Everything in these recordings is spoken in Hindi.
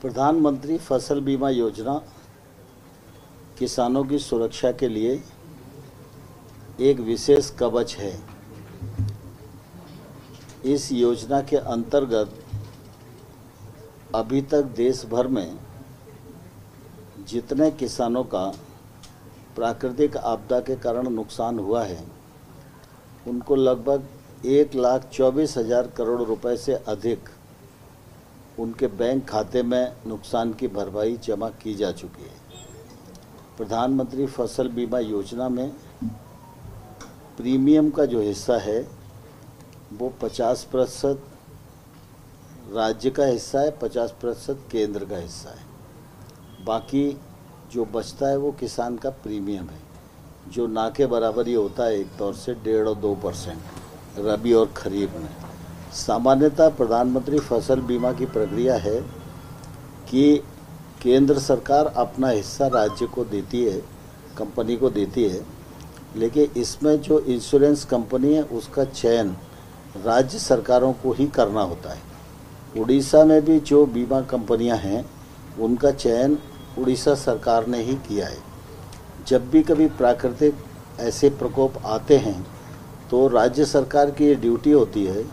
प्रधानमंत्री फसल बीमा योजना किसानों की सुरक्षा के लिए एक विशेष कवच है। इस योजना के अंतर्गत अभी तक देश भर में जितने किसानों का प्राकृतिक आपदा के कारण नुकसान हुआ है, उनको लगभग 1,24,000 करोड़ रुपए से अधिक उनके बैंक खाते में नुकसान की भरपाई जमा की जा चुकी है। प्रधानमंत्री फसल बीमा योजना में प्रीमियम का जो हिस्सा है वो 50% राज्य का हिस्सा है, 50% केंद्र का हिस्सा है। बाकी जो बचता है वो किसान का प्रीमियम है, जो ना के बराबर ही होता है एक तौर से 1.5 और 2% रबी और खरीफ में। सामान्यतः प्रधानमंत्री फसल बीमा की प्रक्रिया है कि केंद्र सरकार अपना हिस्सा राज्य को देती है, कंपनी को देती है, लेकिन इसमें जो इंश्योरेंस कंपनी है उसका चयन राज्य सरकारों को ही करना होता है। उड़ीसा में भी जो बीमा कंपनियां हैं उनका चयन उड़ीसा सरकार ने ही किया है। जब भी कभी प्राकृतिक ऐसे प्रकोप आते हैं तो राज्य सरकार की ये ड्यूटी होती है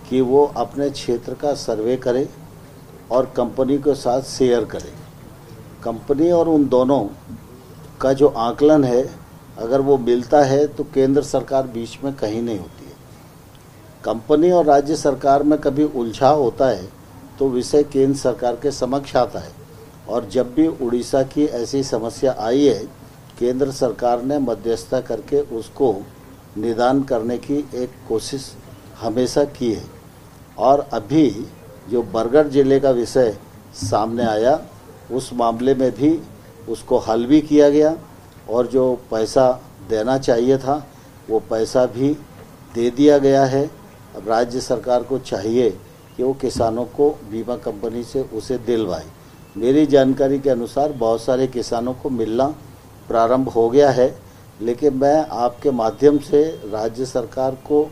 कि वो अपने क्षेत्र का सर्वे करे और कंपनी के साथ शेयर करे। कंपनी और उन दोनों का जो आकलन है, अगर वो मिलता है तो केंद्र सरकार बीच में कहीं नहीं होती है। कंपनी और राज्य सरकार में कभी उलझाव होता है तो विषय केंद्र सरकार के समक्ष आता है, और जब भी उड़ीसा की ऐसी समस्या आई है, केंद्र सरकार ने मध्यस्थता करके उसको निदान करने की एक कोशिश हमेशा की है। और अभी जो बरगढ़ जिले का विषय सामने आया, उस मामले में भी उसको हल भी किया गया और जो पैसा देना चाहिए था वो पैसा भी दे दिया गया है। अब राज्य सरकार को चाहिए कि वो किसानों को बीमा कंपनी से उसे दिलवाए। मेरी जानकारी के अनुसार बहुत सारे किसानों को मिलना प्रारंभ हो गया है, लेकिन मैं आपके माध्यम से राज्य सरकार को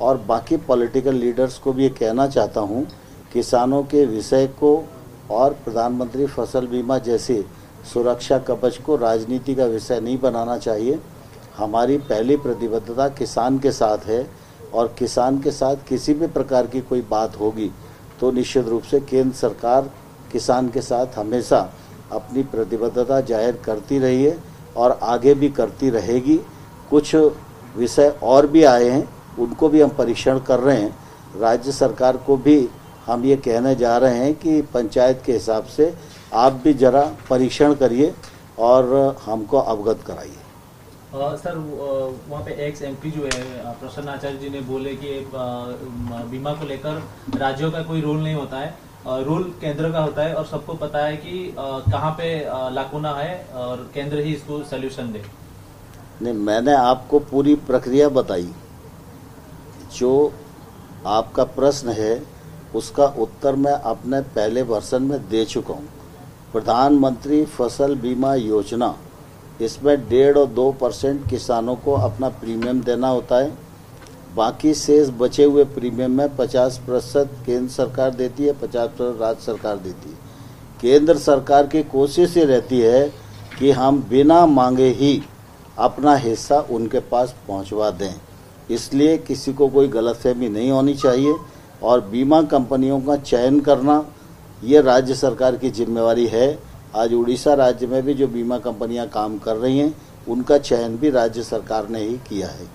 और बाकी पॉलिटिकल लीडर्स को भी ये कहना चाहता हूँ, किसानों के विषय को और प्रधानमंत्री फसल बीमा जैसे सुरक्षा कवच को राजनीति का विषय नहीं बनाना चाहिए। हमारी पहली प्रतिबद्धता किसान के साथ है, और किसान के साथ किसी भी प्रकार की कोई बात होगी तो निश्चित रूप से केंद्र सरकार किसान के साथ हमेशा अपनी प्रतिबद्धता जाहिर करती रही है और आगे भी करती रहेगी। कुछ विषय और भी आए हैं, उनको भी हम परीक्षण कर रहे हैं। राज्य सरकार को भी हम ये कहने जा रहे हैं कि पंचायत के हिसाब से आप भी जरा परीक्षण करिए और हमको अवगत कराइए। सर, वहाँ पे एक्स एमपी जो है प्रसन्न आचार्य जी ने बोले कि बीमा को लेकर राज्यों का कोई रोल नहीं होता है, रोल केंद्र का होता है, और सबको पता है कि कहाँ पे लाकुना है और केंद्र ही इसको सल्यूशन दे। नहीं, मैंने आपको पूरी प्रक्रिया बताई। जो आपका प्रश्न है उसका उत्तर मैं अपने पहले वर्षन में दे चुका हूँ। प्रधानमंत्री फसल बीमा योजना, इसमें 1.5 और 2% किसानों को अपना प्रीमियम देना होता है। बाकी शेष बचे हुए प्रीमियम में 50% केंद्र सरकार देती है, 50% राज्य सरकार देती है। केंद्र सरकार की कोशिश ये रहती है कि हम बिना मांगे ही अपना हिस्सा उनके पास पहुंचवा दें, इसलिए किसी को कोई गलतफहमी नहीं होनी चाहिए। और बीमा कंपनियों का चयन करना ये राज्य सरकार की जिम्मेवारी है। आज उड़ीसा राज्य में भी जो बीमा कंपनियां काम कर रही हैं, उनका चयन भी राज्य सरकार ने ही किया है।